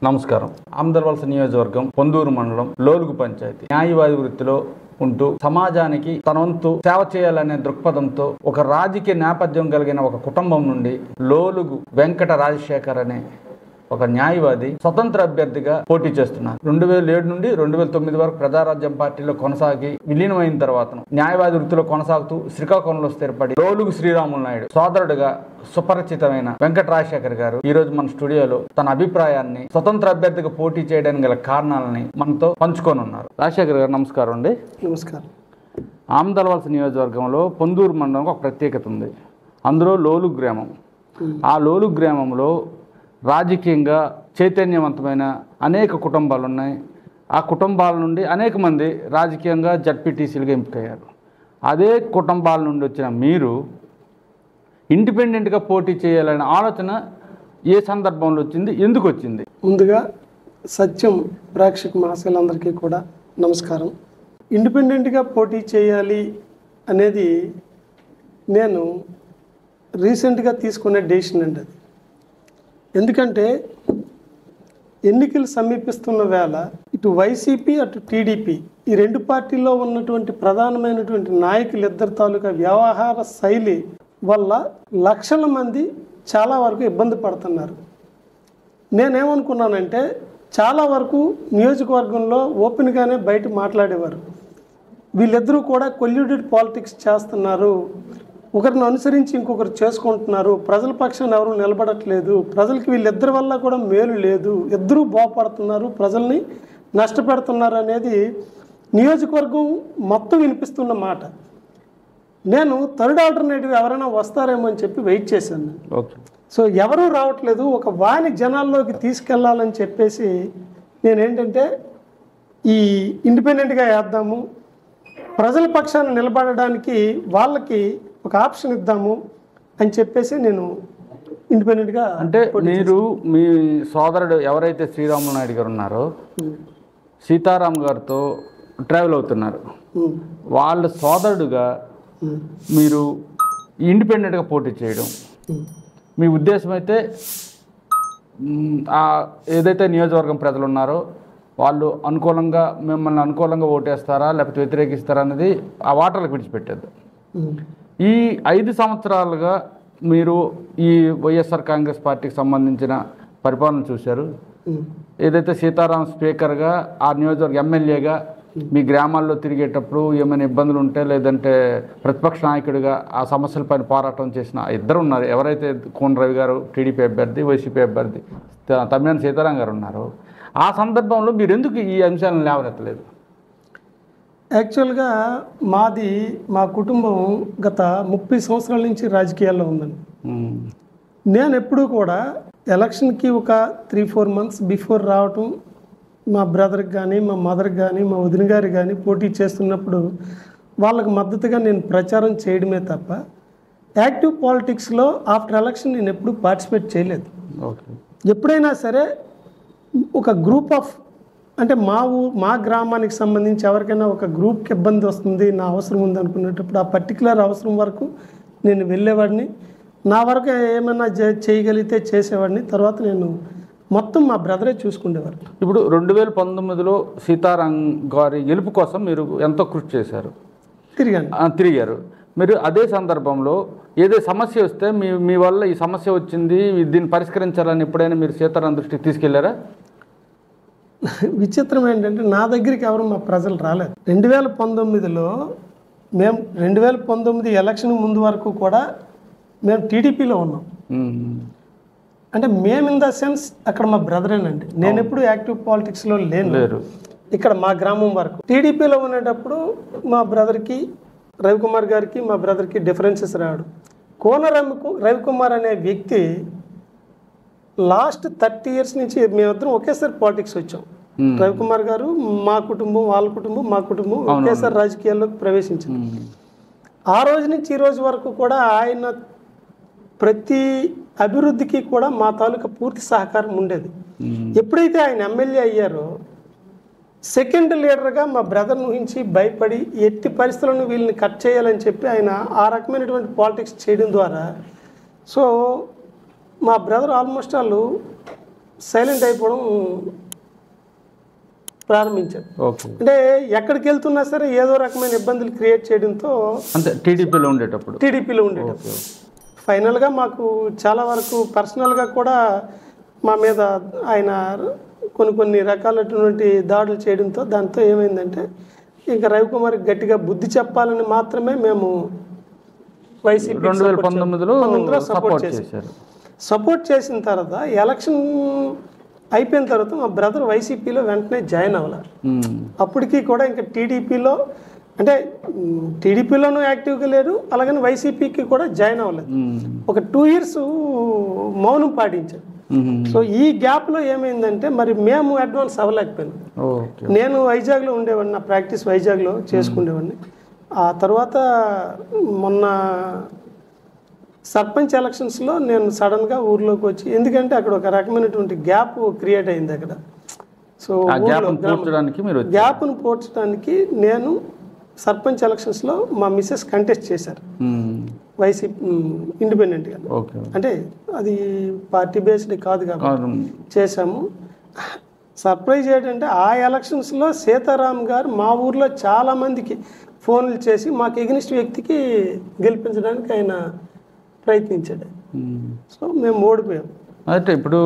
నమస్కారం. ఆమదలవలస నియోజకవర్గం పొందూరు మండలం లోలుగు పంచాయతీ న్యాయవాది వృత్తిలో ఉంటూ సమాజానికి తన వంతు సేవ చేయాలనే దృక్పథంతో ఒక రాజకీయ నేపథ్యం కలిగిన ఒక కుటుంబం నుండి లోలుగు వెంకట రాజశేఖర్ అనే ఒక న్యాయవాది స్వతంత్ర అభ్యర్థిగా పోటీ చేస్తున్నారు. 2007 నుండి 2009 వరకు ప్రజారాజ్యం పార్టీలో కొనసాగి విలీనమైన తర్వాత న్యాయవాది వృత్తిలో కొనసాగుతూ శ్రీకాకుళంలో స్థిరపడి లోలుగు శ్రీరాములు నాయుడు సోదరుడుగా సుపరిచితమైన వెంకట రాజశేఖర్ గారు ఈ రోజు మన స్టూడియోలో తన అభిప్రాయాన్ని స్వతంత్ర అభ్యర్థిగా పోటీ చేయడానికి గల కారణాలని మనతో పంచుకోనున్నారు. రాజశేఖర్ గారు నమస్కారం అండి. నమస్కారం. ఆమదలవలస నియోజకవర్గంలో పొందూరు మండలం ఒక ప్రత్యేకత ఉంది. అందులో లోలుగు గ్రామం. ఆ లోలుగు గ్రామంలో రాజకీయంగా చైతన్యవంతమైన అనేక కుటుంబాలు ఉన్నాయి. ఆ కుటుంబాల నుండి అనేక మంది రాజకీయంగా జడ్పీటీసీలుగా ఎంపికయ్యారు. అదే కుటుంబాల నుండి వచ్చిన మీరు ఇండిపెండెంట్గా పోటీ చేయాలనే ఆలోచన ఏ సందర్భంలో వచ్చింది, ఎందుకు వచ్చింది? ముందుగా సత్యం ప్రేక్షక మహాశయులందరికీ కూడా నమస్కారం. ఇండిపెండెంట్గా పోటీ చేయాలి అనేది నేను రీసెంట్గా తీసుకునే డెసిషన్ అండి. అది ఎందుకంటే ఎన్నికలు సమీపిస్తున్న వేళ ఇటు వైసీపీ అటు టీడీపీ ఈ రెండు పార్టీల్లో ఉన్నటువంటి ప్రధానమైనటువంటి నాయకులు ఇద్దరు తాలూకా వ్యవహార శైలి వల్ల లక్షల మంది చాలా వరకు ఇబ్బంది పడుతున్నారు. నేనేమనుకున్నానంటే చాలా వరకు నియోజకవర్గంలో ఓపెన్గానే బయట మాట్లాడేవారు. వీళ్ళిద్దరూ కూడా కొల్యూటెడ్ పాలిటిక్స్ చేస్తున్నారు, ఒకరిని అనుసరించి ఇంకొకరు చేసుకుంటున్నారు, ప్రజల పక్షాన్ని ఎవరు నిలబడట్లేదు, ప్రజలకి వీళ్ళిద్దరి వల్ల కూడా మేలు లేదు, ఇద్దరూ బాగుపడుతున్నారు, ప్రజల్ని నష్టపెడుతున్నారు అనేది నియోజకవర్గం మొత్తం వినిపిస్తున్న మాట. నేను థర్డ్ ఆల్టర్నేటివ్ ఎవరైనా వస్తారేమో అని చెప్పి వెయిట్ చేశాను. సో ఎవరూ రావట్లేదు, ఒక వాణి జనాల్లోకి తీసుకెళ్లాలని చెప్పేసి నేనేంటంటే ఈ ఇండిపెండెంట్గా వేద్దాము, ప్రజల పక్షాన్ని నిలబడడానికి వాళ్ళకి ఒక ఆప్షన్ ఇద్దాము అని చెప్పేసి నేను ఇండిపెండెంట్గా. అంటే మీరు మీ సోదరుడు ఎవరైతే శ్రీరాములు నాయుడు గారు ఉన్నారో సీతారాం గారితో ట్రావెల్ అవుతున్నారు, వాళ్ళ సోదరుడుగా మీరు ఇండిపెండెంట్గా పోటీ చేయడం మీ ఉద్దేశం అయితే ఏదైతే నియోజకవర్గం ప్రజలు ఉన్నారో వాళ్ళు అనుకూలంగా మిమ్మల్ని అనుకూలంగా ఓటేస్తారా లేకపోతే వ్యతిరేకిస్తారా అనేది ఆ వాటర్లకు విడిచిపెట్టేది. ఈ 5 సంవత్సరాలుగా మీరు ఈ వైఎస్ఆర్ కాంగ్రెస్ పార్టీకి సంబంధించిన పరిపాలన చూశారు. ఏదైతే సీతారాం స్పీకర్గా ఆ నియోజకవర్గ ఎమ్మెల్యేగా మీ గ్రామాల్లో తిరిగేటప్పుడు ఏమైనా ఇబ్బందులు ఉంటే లేదంటే ప్రతిపక్ష నాయకుడిగా ఆ సమస్యలపైన పోరాటం చేసిన ఇద్దరు ఉన్నారు. ఎవరైతే కోన రవి గారు టీడీపీ అభ్యర్థి, వైసీపీ అభ్యర్థి తమ్మినేని సీతారాం గారు ఉన్నారు. ఆ సందర్భంలో మీరు ఎందుకు ఈ అంశాలను లేవనెత్తలేదు? యాక్చువల్గా మా కుటుంబం గత 30 సంవత్సరాల నుంచి రాజకీయాల్లో ఉందండి. నేను ఎప్పుడూ కూడా ఎలక్షన్కి ఒక 3-4 మంత్స్ బిఫోర్ రావటం, మా బ్రదర్కి కానీ మా మదర్కి కానీ మా వదిన గారికి కానీ పోటీ చేస్తున్నప్పుడు వాళ్ళకు మద్దతుగా నేను ప్రచారం చేయడమే తప్ప యాక్టివ్ పాలిటిక్స్లో ఆఫ్టర్ ఎలక్షన్ నేను ఎప్పుడూ పార్టిసిపేట్ చేయలేదు. ఎప్పుడైనా సరే ఒక గ్రూప్ ఆఫ్ అంటే మా గ్రామానికి సంబంధించి ఎవరికైనా ఒక గ్రూప్కి ఇబ్బంది వస్తుంది, నా అవసరం ఉంది అనుకునేటప్పుడు ఆ పర్టికులర్ అవసరం వరకు నేను వెళ్ళేవాడిని. నా వరకు ఏమైనా చేయగలిగితే చేసేవాడిని. తర్వాత నేను మొత్తం మా బ్రదరే చూసుకునేవారు. ఇప్పుడు 2019లో సీతారాం గారి గెలుపు కోసం మీరు ఎంతో కృషి చేశారు, తిరిగారు. మీరు అదే సందర్భంలో ఏదో సమస్య వస్తే మీ వల్ల ఈ సమస్య వచ్చింది, దీన్ని పరిష్కరించాలని ఎప్పుడైనా మీరు సీతారాం దృష్టికి తీసుకెళ్లారా? విచిత్రం ఏంటంటే నా దగ్గరికి ఎవరు మా ప్రజలు రాలేదు. 2019లో మేము 2019 ఎలక్షన్ ముందు వరకు కూడా మేము టీడీపీలో ఉన్నాం. అంటే మేము ఇన్ ద సెన్స్ అక్కడ మా బ్రదరేనండి. నేను ఎప్పుడు యాక్టివ్ పాలిటిక్స్లో లేరు. ఇక్కడ మా గ్రామం వరకు టీడీపీలో ఉండేటప్పుడు మా బ్రదర్కి రవికుమార్ గారికి మా బ్రదర్కి డిఫరెన్సెస్ రావడం. కోన రవికుమార్ అనే వ్యక్తి లాస్ట్ 30 years నుంచి మేమిద్దరం ఒకేసారి పాలిటిక్స్ వచ్చాం. రవికుమార్ గారు మా కుటుంబం, వాళ్ళ కుటుంబం, మా కుటుంబం ఒకేసారి రాజకీయాల్లోకి ప్రవేశించింది. ఆ రోజు నుంచి ఈ రోజు వరకు కూడా ఆయన ప్రతి అభివృద్ధికి కూడా మా తాలూకా పూర్తి సహకారం ఉండేది. ఎప్పుడైతే ఆయన ఎమ్మెల్యే అయ్యారో సెకండ్ లీడర్గా మా బ్రదర్ని ఊహించి భయపడి ఎట్టి పరిస్థితులను వీళ్ళని కట్ చేయాలని చెప్పి ఆయన ఆ రకమైనటువంటి పాలిటిక్స్ చేయడం ద్వారా సో మా బ్రదర్ ఆల్మోస్ట్ వాళ్ళు సైలెంట్ అయిపోవడం ప్రారంభించారు. అంటే ఎక్కడికి వెళ్తున్నా సరే ఏదో రకమైన ఇబ్బందులు క్రియేట్ చేయడంతో అంటే టీడీపీలో ఉండేటప్పుడు ఫైనల్గా మాకు చాలా వరకు పర్సనల్గా కూడా మా మీద ఆయన కొన్ని రకాలైనటువంటి దాడులు చేయడంతో దాంతో ఏమైందంటే ఇంకా రవికుమార్ గట్టిగా బుద్ధి చెప్పాలని మాత్రమే మేము వైసీపీ 2019లో సపోర్ట్ చేసిన తర్వాత ఎలక్షన్ అయిపోయిన తర్వాత మా బ్రదర్ వైసీపీలో వెంటనే జాయిన్ అవ్వాలి. అప్పటికి కూడా ఇంకా టీడీపీలో అంటే టీడీపీలోనూ యాక్టివ్గా లేరు, అలాగని వైసీపీకి కూడా జాయిన్ అవ్వలేదు. ఒక 2 years మౌనం పాటించారు. సో ఈ గ్యాప్లో ఏమైందంటే మరి మేము అడ్వాన్స్ అవ్వలేకపోయాను. నేను వైజాగ్లో ఉండేవాడిని, నా ప్రాక్టీస్ వైజాగ్లో చేసుకునేవాడిని. ఆ తర్వాత మొన్న సర్పంచ్ ఎలక్షన్స్లో నేను సడన్గా ఊర్లోకి వచ్చి, ఎందుకంటే అక్కడ ఒక రకమైనటువంటి గ్యాప్ క్రియేట్ అయింది అక్కడ. సో గ్యాప్ను పోడ్చడానికి నేను సర్పంచ్ ఎలక్షన్స్లో మా మిస్సెస్ కంటెస్ట్ చేశారు వైసీపీ ఇండిపెండెంట్గా. అంటే అది పార్టీ బేస్డ్ కాదు కాబట్టి చేశాము. సర్ప్రైజ్ ఏంటంటే ఆ ఎలక్షన్స్లో సీతారాం గారు మా ఊర్లో చాలామందికి ఫోన్లు చేసి మాకు ఎగ్నిస్ట్ వ్యక్తికి గెలిపించడానికి ఆయన ప్రయత్నించాడు. సో మేము ఓడిపోయాం. అయితే ఇప్పుడు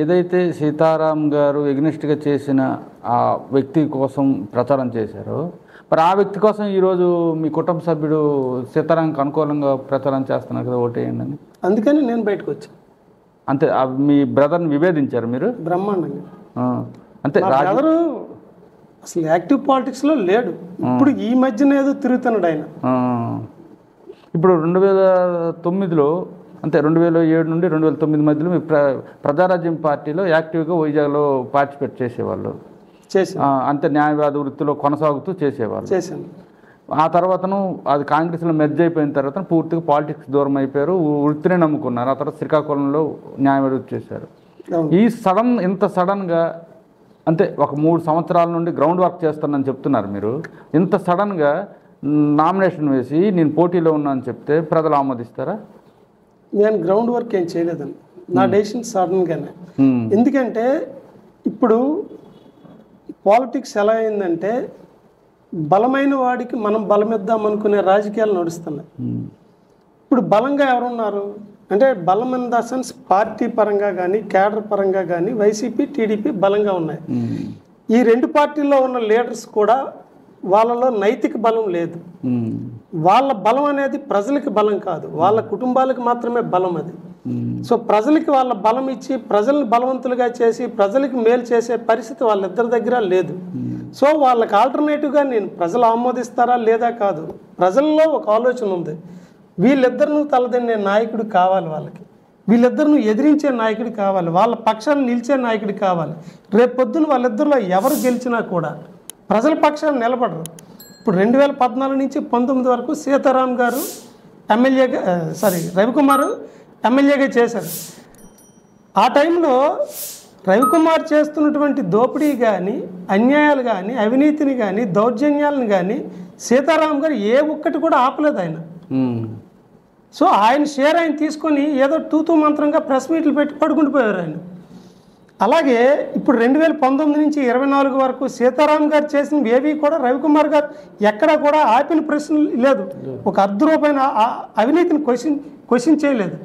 ఏదైతే సీతారాం గారు ఎగ్నిస్ట్గా చేసిన ఆ వ్యక్తి కోసం ప్రచారం చేశారో, మరి ఆ వ్యక్తి కోసం ఈరోజు మీ కుటుంబ సభ్యుడు సీతారాంకి అనుకూలంగా ప్రచారం చేస్తున్నారు కదా, ఓటేయండి అని. అందుకని నేను బయటకు వచ్చాను. అంతే. మీ బ్రదర్ని విభేదించారు మీరు బ్రహ్మాండంగా. అంతే. బ్రదరు అసలు యాక్టివ్ పాలిటిక్స్లో లేడు. ఇప్పుడు ఈ మధ్యన ఏదో తిరుగుతున్నాడు ఆయన. ఇప్పుడు 2009లో అంటే 2007 నుండి 2009 మధ్యలో మీ ప్రజారాజ్యం పార్టీలో యాక్టివ్గా వైజాగ్లో పార్టిసిపేట్ చేసేవాళ్ళు. అంతే. న్యాయవాద వృత్తిలో కొనసాగుతూ చేసేవాళ్ళు. ఆ తర్వాతను అది కాంగ్రెస్లో మెర్జ్ అయిపోయిన తర్వాత పూర్తిగా పాలిటిక్స్ దూరం అయిపోయారు, వృత్తినే నమ్ముకున్నారు. ఆ తర్వాత శ్రీకాకుళంలో న్యాయవాద వృత్తి చేశారు. ఇంత సడన్గా అంటే ఒక 3 సంవత్సరాల నుండి గ్రౌండ్ వర్క్ చేస్తానని చెప్తున్నారు మీరు. ఇంత సడన్గా నామినేషన్ వేసి నేను పోటీలో ఉన్నా అని చెప్తే ప్రజలు ఆమోదిస్తారా? నేను గ్రౌండ్ వర్క్ ఏం చేయలేదండి. నా డెసిషన్ సడన్గానే. ఎందుకంటే ఇప్పుడు పాలిటిక్స్ ఎలా అయిందంటే బలమైన వాడికి మనం బలమిద్దాం అనుకునే రాజకీయాలు నడుస్తున్నాయి. ఇప్పుడు బలంగా ఎవరున్నారు అంటే బలం ఇన్ ద సెన్స్ పార్టీ పరంగా కానీ కేడర్ పరంగా కానీ వైసీపీ టీడీపీ బలంగా ఉన్నాయి. ఈ 2 పార్టీల్లో ఉన్న లీడర్స్ కూడా వాళ్ళలో నైతిక బలం లేదు. వాళ్ళ బలం అనేది ప్రజలకి బలం కాదు, వాళ్ళ కుటుంబాలకు మాత్రమే బలం అది. సో ప్రజలకి వాళ్ళ బలం ఇచ్చి ప్రజల్ని బలవంతులుగా చేసి ప్రజలకి మేలు చేసే పరిస్థితి వాళ్ళిద్దరి దగ్గర లేదు. సో వాళ్ళకి ఆల్టర్నేటివ్గా నేను ప్రజలు ఆమోదిస్తారా లేదా కాదు, ప్రజల్లో ఒక ఆలోచన ఉంది. వీళ్ళిద్దరిని తలదన్నే నాయకుడు కావాలి, వాళ్ళకి వీళ్ళిద్దరిని ఎదిరించే నాయకుడు కావాలి, వాళ్ళ పక్షాన్ని నిలిచే నాయకుడు కావాలి. రేపు పొద్దున వాళ్ళిద్దరిలో ఎవరు గెలిచినా కూడా ప్రజల పక్షాన్ని నిలబడరు. ఇప్పుడు 2014 నుంచి 19 వరకు సీతారాం గారు ఎమ్మెల్యేగా రవికుమార్ ఎమ్మెల్యేగా చేశారు. ఆ టైంలో రవికుమార్ చేస్తున్నటువంటి దోపిడీ కానీ అన్యాయాలు కానీ అవినీతిని కానీ దౌర్జన్యాలను కానీ సీతారాం గారు ఏ ఒక్కటి కూడా ఆపలేదు ఆయన. సో ఆయన షేర్ ఆయన తీసుకొని ఏదో తూతూ మంత్రంగా ప్రెస్ మీట్లు పెట్టి పడుకుంటుపోయారు ఆయన. అలాగే ఇప్పుడు 2019 నుంచి 24 వరకు సీతారాం గారు చేసిన ఏవి కూడా రవికుమార్ గారు ఎక్కడా కూడా ఆపిన ప్రశ్న లేదు. ఒక ₹1 అవినీతిని క్వశ్చన్ చేయలేదు.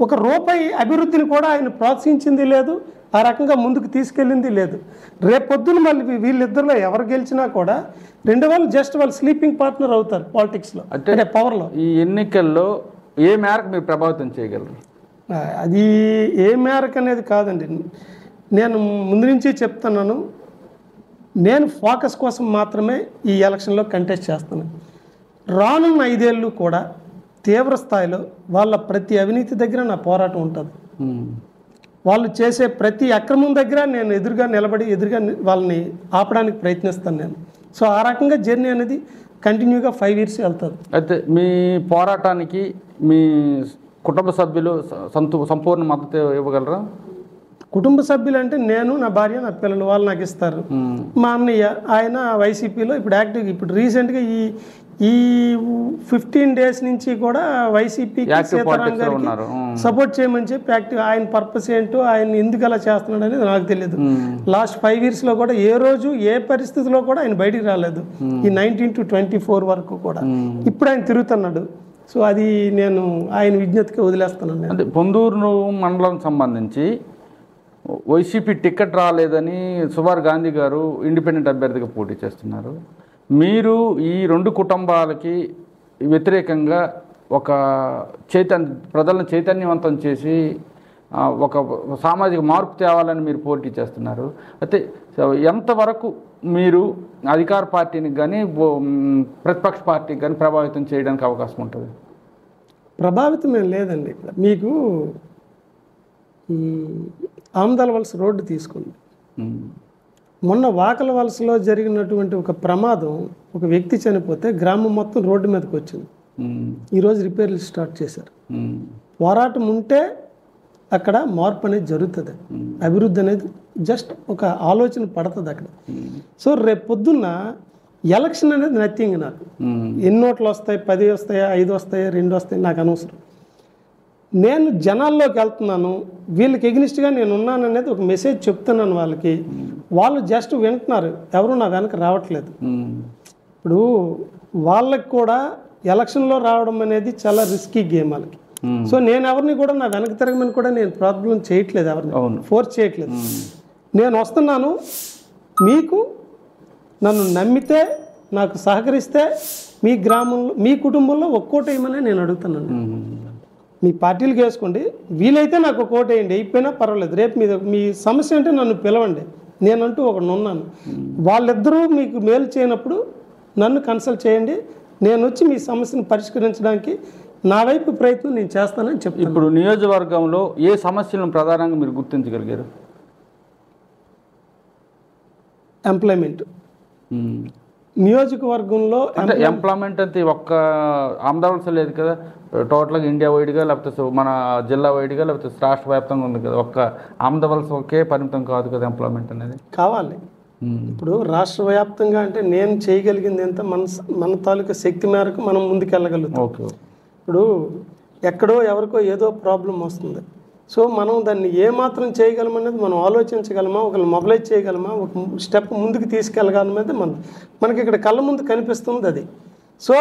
₹1 అభివృద్ధిని కూడా ఆయన ప్రోత్సహించింది లేదు, ఆ రకంగా ముందుకు తీసుకెళ్ళింది లేదు. రేపొద్దున మళ్ళీ వీళ్ళిద్దరిలో ఎవరు గెలిచినా కూడా వాళ్ళు జస్ట్ వాళ్ళు స్లీపింగ్ పార్ట్నర్ అవుతారు పాలిటిక్స్లో, అంటే పవర్లో. ఈ ఎన్నికల్లో ఏ మేరకు మీరు ప్రభావితం చేయగలరు? అది ఏ మేరకు అనేది కాదండి. నేను ముందు నుంచి చెప్తున్నాను, నేను ఫోకస్ కోసం మాత్రమే ఈ ఎలక్షన్లో కంటెస్ట్ చేస్తాను. రానున్న 5 ఏళ్ళు కూడా తీవ్ర స్థాయిలో వాళ్ళ ప్రతి అవినీతి దగ్గర నా పోరాటం ఉంటుంది. వాళ్ళు చేసే ప్రతి అక్రమం దగ్గర నేను ఎదురుగా నిలబడి వాళ్ళని ఆపడానికి ప్రయత్నిస్తాను నేను. సో ఆ రకంగా జర్నీ అనేది కంటిన్యూగా 5 years వెళ్తుంది. అయితే మీ పోరాటానికి మీ కుటుంబ సభ్యులు సంపూర్ణ మద్దతు ఇవ్వగలరా? కుటుంబ సభ్యులు అంటే నేను, నా భార్య, నా పిల్లలు, వాళ్ళు నాకు ఇస్తారు. మా అన్నయ్య ఆయన వైసీపీలో ఇప్పుడు యాక్టివ్. ఇప్పుడు రీసెంట్గా ఈ 15 days నుంచి కూడా వైసీపీకి సీతారాం గారికి సపోర్ట్ చేయమని చెప్పి యాక్టివ్. ఆయన పర్పస్ ఏంటో, ఆయన ఎందుకు అలా చేస్తున్నాడు అనేది నాకు తెలియదు. లాస్ట్ 5 years లో కూడా ఏ రోజు ఏ పరిస్థితిలో కూడా ఆయన బయటికి రాలేదు, ఈ 19 to 24 వరకు కూడా. ఇప్పుడు ఆయన తిరుగుతున్నాడు. సో అది నేను ఆయన విజ్ఞతకి వదిలేస్తున్నాను. అంటే పొందూరు మండలం సంబంధించి వైసీపీ టికెట్ రాలేదని సుభార్ గాంధీ గారు ఇండిపెండెంట్ అభ్యర్థిగా పోటీ చేస్తున్నారు. మీరు ఈ 2 కుటుంబాలకి వ్యతిరేకంగా ఒక ప్రజలను చైతన్యవంతం చేసి ఒక సామాజిక మార్పు తేవాలని మీరు పోటీ చేస్తున్నారు. అయితే ఎంతవరకు మీరు అధికార పార్టీని కానీ ప్రతిపక్ష పార్టీకి కానీ ప్రభావితం చేయడానికి అవకాశం ఉంటుంది? ప్రభావితం ఏం లేదండి. ఇక్కడ మీకు ఆమదాల వలస రోడ్డు తీసుకోండి. మొన్న వాకల వలసలో జరిగినటువంటి ఒక ప్రమాదం, ఒక వ్యక్తి చనిపోతే గ్రామం మొత్తం రోడ్డు మీదకి వచ్చింది. ఈరోజు రిపేర్లు స్టార్ట్ చేశారు. పోరాటం ఉంటే అక్కడ మార్పు అనేది జరుగుతుంది, అభివృద్ధి అనేది జస్ట్ ఒక ఆలోచన పడుతుంది అక్కడ. సో రేపు పొద్దున్న ఎలక్షన్ అనేది నథింగ్. నాకు ఎన్ని ఓట్లు వస్తాయి, 10 వస్తాయా, 5 వస్తాయా, 2 వస్తాయి, నాకు అనవసరం. నేను జనాల్లోకి వెళ్తున్నాను, వీళ్ళకి ఎగ్నిస్ట్గా నేను ఉన్నాను అనేది ఒక మెసేజ్ చెప్తున్నాను వాళ్ళకి. వాళ్ళు జస్ట్ వింటున్నారు, ఎవరు నా వెనక రావట్లేదు. ఇప్పుడు వాళ్ళకి కూడా ఎలక్షన్లో రావడం అనేది చాలా రిస్కీ గేమ్ వాళ్ళకి. సో నేను ఎవరిని కూడా నా వెనక తిరగమని కూడా నేను ప్రాబ్లం చేయట్లేదు, ఎవరిని ఫోర్స్ చేయట్లేదు. నేను వస్తున్నాను, మీకు నన్ను నమ్మితే, నాకు సహకరిస్తే మీ గ్రామంలో, మీ కుటుంబంలో ఒక్కోటి వేయమని నేను అడుగుతున్నాను. మీ పార్టీలకు వేసుకోండి, వీలైతే నాకు ఒక ఓటు వేయండి, అయిపోయినా పర్వాలేదు. రేపు మీ సమస్య అంటే నన్ను పిలవండి, నేనంటూ ఒకడు ఉన్నాను. వాళ్ళిద్దరూ మీకు మేలు చేయనప్పుడు నన్ను కన్సల్ట్ చేయండి, నేను వచ్చి మీ సమస్యను పరిష్కరించడానికి నా వైపు ప్రయత్నం నేను చేస్తానని చెప్తాను. ఇప్పుడు నియోజకవర్గంలో ఏ సమస్యలను ప్రధానంగా మీరు గుర్తించగలిగారు? ఎంప్లాయ్మెంట్. నియోజకవర్గంలో అంటే ఎంప్లాయ్మెంట్ అంటే ఒక్క ఆమదావలస లేదు కదా, టోటల్గా ఇండియా వైడ్గా, లేకపోతే మన జిల్లా వైడ్గా, లేకపోతే రాష్ట్ర వ్యాప్తంగా ఉంది కదా. ఒక్క ఆమదావలస ఒకే పరిమితం కాదు కదా ఎంప్లాయ్మెంట్ అనేది, కావాలి. ఇప్పుడు రాష్ట్ర వ్యాప్తంగా అంటే నేను చేయగలిగింది ఎంత, మన తాలూకా శక్తి మేరకు మనం ముందుకెళ్ళగలుగుతాం. ఇప్పుడు ఎక్కడో ఎవరికో ఏదో ప్రాబ్లం వస్తుంది, సో మనం దాన్ని ఏమాత్రం చేయగలమనేది మనం ఆలోచించగలమా, ఒకళ్ళు మొబిలైజ్ చేయగలమా, ఒక స్టెప్ ముందుకు తీసుకెళ్ళగలమనేది మనకి ఇక్కడ కళ్ళ ముందు కనిపిస్తుంది అది. సో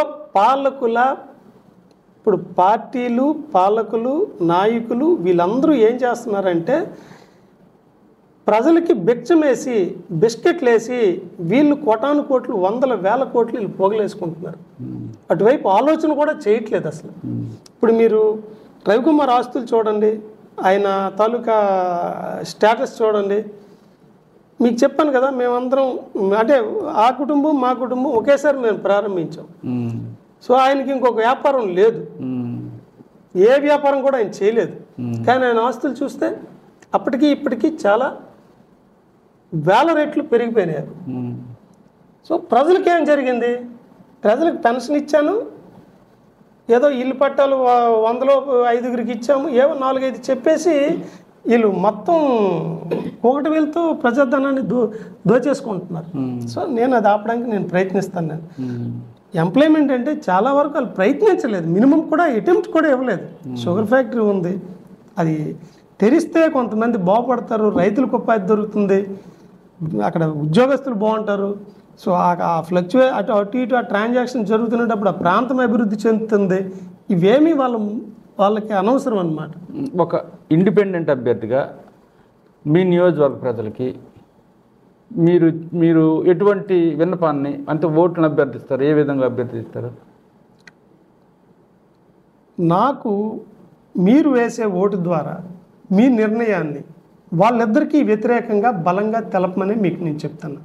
ఇప్పుడు పార్టీలు, పాలకులు, నాయకులు వీళ్ళందరూ ఏం చేస్తున్నారంటే ప్రజలకి బిచ్చమేసి, బిస్కెట్లు వేసి వీళ్ళు కోటాను కోట్లు, 100,000 కోట్లు వీళ్ళు పోగలేసుకుంటున్నారు. అటువైపు ఆలోచన కూడా చేయట్లేదు అసలు. ఇప్పుడు మీరు రవికుమార్ ఆస్తులు చూడండి, ఆయన తాలూకా స్టేటస్ చూడండి. మీకు చెప్పాను కదా, మేమందరం అంటే ఆ కుటుంబం మా కుటుంబం ఒకేసారి మేము ప్రారంభించాం. సో ఆయనకి ఇంకొక వ్యాపారం లేదు, ఏ వ్యాపారం కూడా ఆయన చేయలేదు. కానీ ఆయన ఆస్తులు చూస్తే అప్పటికి ఇప్పటికీ చాలా 1000 రెట్లు పెరిగిపోయినాయి. సో ప్రజలకి ఏం జరిగింది? ప్రజలకు పెన్షన్ ఇచ్చాను, ఏదో ఇల్లు పట్టాలు 100లో 5గురికి ఇచ్చాము, ఏవో 4-5 చెప్పేసి వీళ్ళు మొత్తం ఒకటి వీళ్ళతో ప్రజాధనాన్ని దోచేసుకుంటున్నారు. సో నేను అది ఆపడానికి నేను ప్రయత్నిస్తాను. నేను ఎంప్లాయ్మెంట్ అంటే చాలా వరకు వాళ్ళు ప్రయత్నించలేదు, మినిమం కూడా అటెంప్ట్ కూడా ఇవ్వలేదు. షుగర్ ఫ్యాక్టరీ ఉంది, అది తెరిస్తే కొంతమంది బాగుపడతారు, రైతులకు ఉపాధి దొరుకుతుంది, అక్కడ ఉద్యోగస్తులు బాగుంటారు. సో ఆ ఫ్లక్చువేట్ అటు ఇటు ఆ ట్రాన్సాక్షన్ జరుగుతున్నప్పుడు ఆ ప్రాంతం అభివృద్ధి చెందుతుంది. ఇవేమీ వాళ్ళకి అనవసరం అన్నమాట. ఒక ఇండిపెండెంట్ అభ్యర్థిగా మీ నియోజకవర్గ ప్రజలకి మీరు ఎటువంటి విన్నపాన్ని, అంటే ఓట్లను అభ్యర్థిస్తారు, ఏ విధంగా అభ్యర్థిస్తారు? నాకు మీరు వేసే ఓటు ద్వారా మీ నిర్ణయాన్ని వాళ్ళిద్దరికీ వ్యతిరేకంగా బలంగా తెలపమని మీకు నేను చెప్తాను.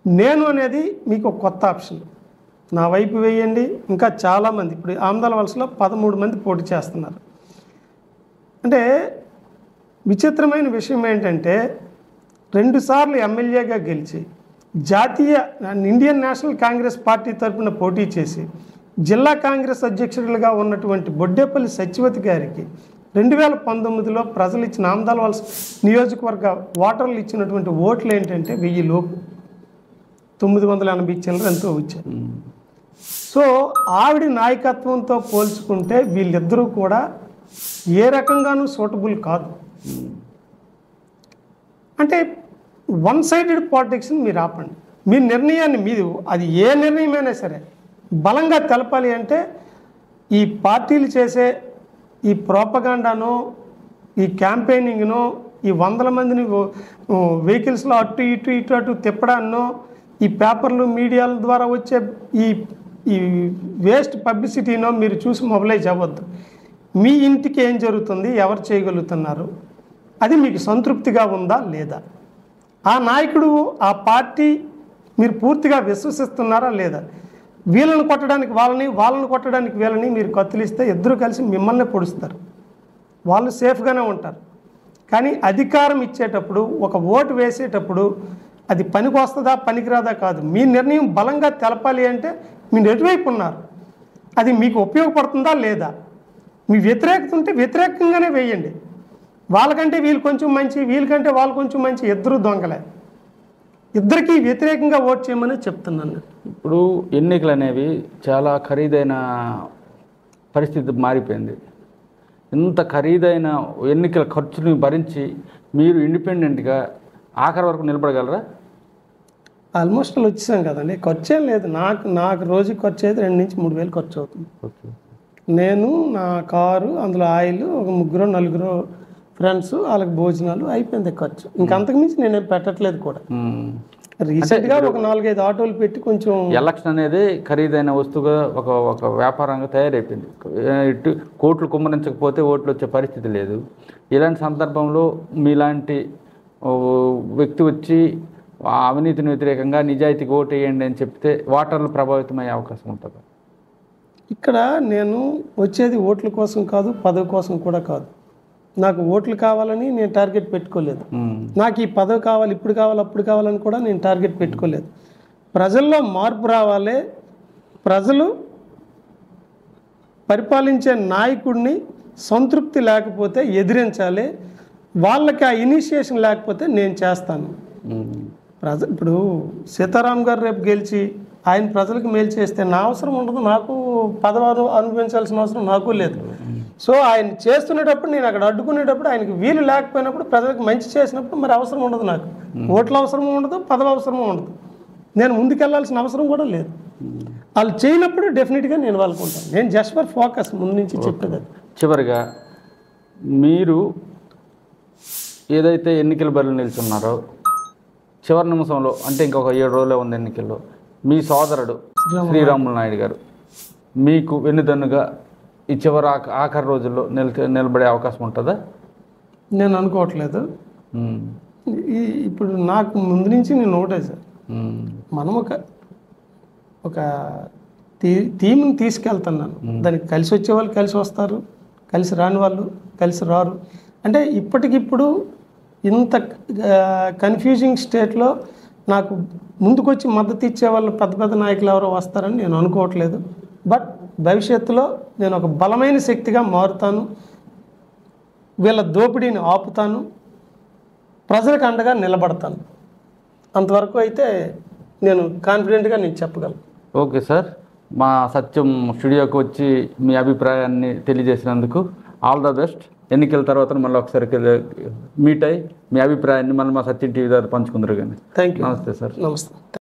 నేను అనేది మీకు ఒక కొత్త ఆప్షన్, నా వైపు వేయండి. ఇంకా చాలామంది, ఇప్పుడు ఆమదాల వలసలో 13 మంది పోటీ చేస్తున్నారు. అంటే విచిత్రమైన విషయం ఏంటంటే 2 సార్లు ఎమ్మెల్యేగా గెలిచి ఇండియన్ నేషనల్ కాంగ్రెస్ పార్టీ తరఫున పోటీ చేసి జిల్లా కాంగ్రెస్ అధ్యక్షులుగా ఉన్నటువంటి బొడ్డేపల్లి సత్యవతి గారికి 2019లో ప్రజలు ఇచ్చిన ఆమ్దాల వలస నియోజకవర్గ ఓటర్లు ఇచ్చినటువంటి ఓట్లు ఏంటంటే 1000 లోపు 980 చిల్లర ఎంతో వచ్చాయి. సో ఆవిడ నాయకత్వంతో పోల్చుకుంటే వీళ్ళిద్దరూ కూడా ఏ రకంగానూ సూటబుల్ కాదు. అంటే వన్ సైడెడ్ పాలిటిక్స్ని మీరు ఆపండి. మీ నిర్ణయాన్ని మీరు అది ఏ నిర్ణయమైనా సరే బలంగా తెలపాలి అంటే ఈ పార్టీలు చేసే ఈ ప్రోపగాండానో ఈ క్యాంపెయినింగ్నో ఈ 100 మందిని వెహికల్స్లో అటు ఇటు ఇటు అటు తిప్పడాన్నో ఈ పేపర్లు మీడియాల ద్వారా వచ్చే ఈ వేస్ట్ పబ్లిసిటీనో మీరు చూసి మొబిలైజ్ అవ్వద్దు. మీ ఇంటికి ఏం జరుగుతుంది, ఎవరు చేయగలుగుతున్నారు, అది మీకు సంతృప్తిగా ఉందా లేదా, ఆ నాయకుడు ఆ పార్టీ మీరు పూర్తిగా విశ్వసిస్తున్నారా లేదా, వీళ్ళని కొట్టడానికి వాళ్ళని కొట్టడానికి వీళ్ళని మీరు కత్తిలిస్తే ఇద్దరు కలిసి మిమ్మల్ని పొడుస్తారు. వాళ్ళు సేఫ్గానే ఉంటారు. కానీ అధికారం ఇచ్చేటప్పుడు ఒక ఓటు వేసేటప్పుడు అది పనికి వస్తుందా పనికిరాదా కాదు. మీ నిర్ణయం బలంగా తెలపాలి అంటే మీరు ఎటువైపు ఉన్నారు, అది మీకు ఉపయోగపడుతుందా లేదా. మీ వ్యతిరేకత ఉంటే వ్యతిరేకంగానే వేయండి. వాళ్ళకంటే వీళ్ళు కొంచెం మంచి, వీళ్ళకంటే వాళ్ళు కొంచెం మంచి, ఇద్దరు దొంగలే. ఇద్దరికి వ్యతిరేకంగా ఓట్ చేయమని చెప్తున్నాను. ఇప్పుడు ఎన్నికలు అనేవి చాలా ఖరీదైన పరిస్థితి మారిపోయింది. ఇంత ఖరీదైన ఎన్నికల ఖర్చుని భరించి మీరు ఇండిపెండెంట్గా ఆఖరి వరకు నిలబడగలరా? ఆల్మోస్ట్ వచ్చేసాం కదండి. ఖర్చు ఏం లేదు. నాకు రోజుకి ఖర్చు అయితే 2 నుంచి 3 వేలు ఖర్చు అవుతుంది. నేను నా కారు, అందులో ఆయిల్, ఒక 3-4 ఫ్రెండ్స్, వాళ్ళకి భోజనాలు, అయిపోయింది ఖర్చు. ఇంకంతకు మించి నేనేం పెట్టట్లేదు కూడా. రీసెంట్గా ఒక 4-5 ఆటోలు పెట్టి కొంచెం ఎలక్షన్ అనేది ఖరీదైన వస్తువుగా ఒక వ్యాపారంగా తయారైపోయింది. ఇటు కోట్లు కుమ్మరించకపోతే ఓట్లు వచ్చే పరిస్థితి లేదు. ఇలాంటి సందర్భంలో మీలాంటి వ్యక్తి వచ్చి అవినీతిని వ్యతిరేకంగా నిజాయితీకి ఓటు వేయండి అని చెప్తే ఓటర్లు ప్రభావితమయ్యే అవకాశం ఉంటుంది. ఇక్కడ నేను వచ్చేది ఓట్ల కోసం కాదు, పదవి కోసం కూడా కాదు. నాకు ఓట్లు కావాలని నేను టార్గెట్ పెట్టుకోలేదు. నాకు ఈ పదవి కావాలి, ఇప్పుడు కావాలి, అప్పుడు కావాలని కూడా నేను టార్గెట్ పెట్టుకోలేదు. ప్రజల్లో మార్పు రావాలి. ప్రజలు పరిపాలించే నాయకుడిని సంతృప్తి లేకపోతే ఎదిరించాలి. వాళ్ళకి ఆ ఇనిషియేషన్ లేకపోతే నేను చేస్తాను. ఇప్పుడు సీతారాం గారు రేపు గెలిచి ఆయన ప్రజలకు మేలు చేస్తే నా అవసరం ఉండదు, నాకు పదవి అనుభవించాల్సిన అవసరం నాకు లేదు. సో ఆయన చేస్తునేటప్పుడు, నేను అక్కడ అడ్డుకునేటప్పుడు, ఆయనకి వీలు లేకపోయినప్పుడు, ప్రజలకు మంచి చేసినప్పుడు మరి అవసరం ఉండదు. నాకు ఓట్ల అవసరము ఉండదు, పదవి అవసరము ఉండదు. నేను ముందుకెళ్లాల్సిన అవసరం కూడా లేదు. వాళ్ళు చేయనప్పుడు డెఫినెట్గా నేను వాళ్ళకుంటాను. నేను జస్ట్ ఫర్ ఫోకస్ ముందు నుంచి చెప్పేది. చివరిగా మీరు ఏదైతే ఎన్నికల బరిలో నిల్చున్నారో చివరి నిమిషంలో, అంటే ఇంకొక 7 రోజులే ఉంది ఎన్నికల్లో, మీ సోదరుడు శ్రీరాములు నాయుడు గారు మీకు వెన్నుదన్నుగా ఈ చివరి ఆఖరి రోజుల్లో నిలబడే అవకాశం ఉంటుందా? నేను అనుకోవట్లేదు. ఇప్పుడు నాకు ముందు నుంచి నేను ఒకటే సార్, మనం ఒక థీమ్ని తీసుకెళ్తున్నాను. దానికి కలిసి వచ్చే వాళ్ళు కలిసి వస్తారు, కలిసి రాని వాళ్ళు కలిసి రారు. అంటే ఇప్పటికిప్పుడు ఇంత కన్ఫ్యూజింగ్ స్టేట్లో నాకు ముందుకొచ్చి మద్దతు ఇచ్చే వాళ్ళు పెద్ద పెద్ద నాయకులు ఎవరో వస్తారని నేను అనుకోవట్లేదు. బట్ భవిష్యత్తులో నేను ఒక బలమైన శక్తిగా మారుతాను. వీళ్ళ దోపిడీని ఆపుతాను, ప్రజలకు అండగా నిలబడతాను. అంతవరకు అయితే నేను కాన్ఫిడెంట్గా నేను చెప్పగలను. ఓకే సార్, మా సత్యం స్టూడియోకి వచ్చి మీ అభిప్రాయాన్ని తెలియజేసినందుకు ఆల్ ద బెస్ట్. ఎన్నికల తర్వాత మళ్ళీ ఒకసారి మీట్ అయ్యి మీ అభిప్రాయాన్ని మళ్ళీ మా సత్యం టీవీ ద్వారా పంచుకుందరు. కానీ థ్యాంక్ యూ. నమస్తే సార్. నమస్తే.